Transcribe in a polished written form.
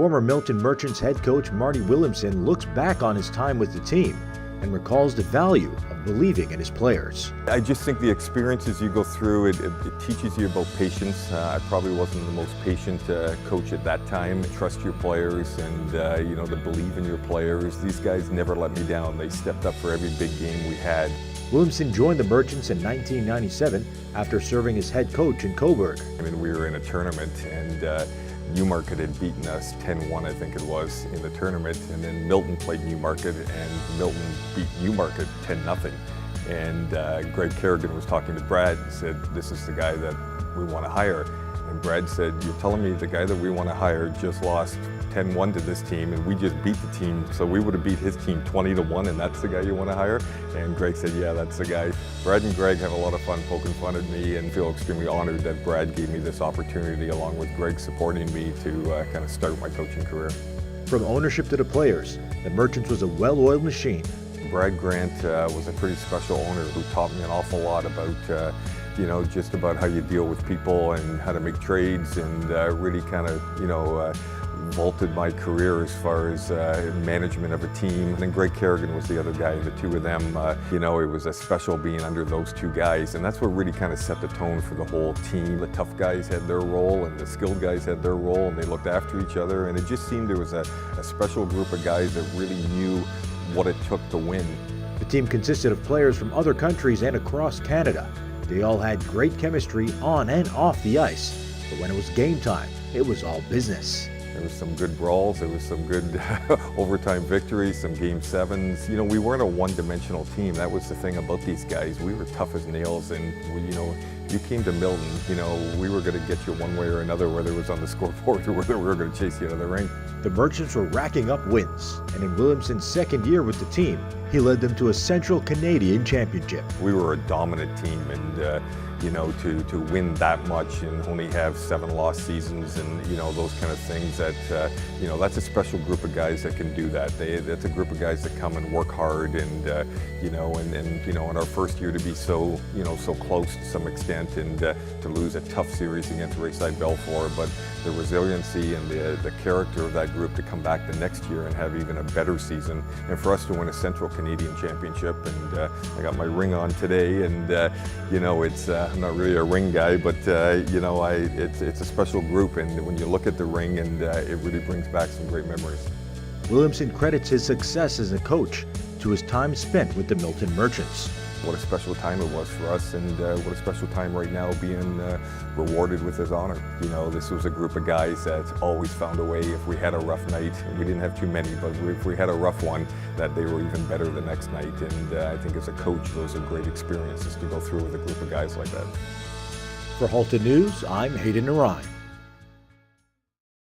Former Milton Merchants head coach Marty Williamson looks back on his time with the team and recalls the value of believing in his players. I just think the experiences you go through, it teaches you about patience. I probably wasn't the most patient coach at that time. Trust your players and to believe in your players. These guys never let me down. They stepped up for every big game we had. Williamson joined the Merchants in 1997 after serving as head coach in Cobourg. I mean, we were in a tournament and Newmarket had beaten us 10-1, I think it was, in the tournament, and then Milton played Newmarket, and Milton beat Newmarket 10-0. And Greg Kerrigan was talking to Brad and said, "This is the guy that we want to hire." And Brad said, "You're telling me the guy that we want to hire just lost 10-1 to this team, and we just beat the team, so we would have beat his team 20-1, and that's the guy you want to hire?" And Greg said, "Yeah, that's the guy." Brad and Greg have a lot of fun poking fun at me and feel extremely honored that Brad gave me this opportunity, along with Greg supporting me, to kind of start my coaching career. From ownership to the players, the Merchants was a well-oiled machine. Brad Grant was a pretty special owner who taught me an awful lot about just about how you deal with people and how to make trades, and really kind of, vaulted my career as far as management of a team. And then Greg Kerrigan was the other guy, the two of them, it was a special being under those two guys, and that's what really kind of set the tone for the whole team. The tough guys had their role and the skilled guys had their role, and they looked after each other, and it just seemed there was a special group of guys that really knew what it took to win. The team consisted of players from other countries and across Canada. They all had great chemistry on and off the ice, but when it was game time, it was all business. There was some good brawls, there was some good overtime victories, some game sevens. We weren't a one-dimensional team. That was the thing about these guys. We were tough as nails, and you came to Milton, we were going to get you one way or another, whether it was on the scoreboard or whether we were going to chase you out of the rink. The Merchants were racking up wins, and in Williamson's second year with the team, he led them to a Central Canadian Championship. We were a dominant team, and to win that much and only have 7 lost seasons and those kind of things, that's a special group of guys that can do that. That's a group of guys that come and work hard, and in our first year to be so close to some extent, and to lose a tough series against Rayside Belfour, but the resiliency and the character of that group to come back the next year and have even a better season, and for us to win a Central Canadian Championship. And I got my ring on today, and I'm not really a ring guy, but it's a special group, and when you look at the ring, and it really brings back some great memories. Williamson credits his success as a coach to his time spent with the Milton Merchants. What a special time it was for us, and what a special time right now being rewarded with his honor. This was a group of guys that always found a way. If we had a rough night, we didn't have too many, but if we had a rough one, that they were even better the next night. And I think as a coach, those are great experiences to go through with a group of guys like that. For Halton News, I'm Hayden Narine.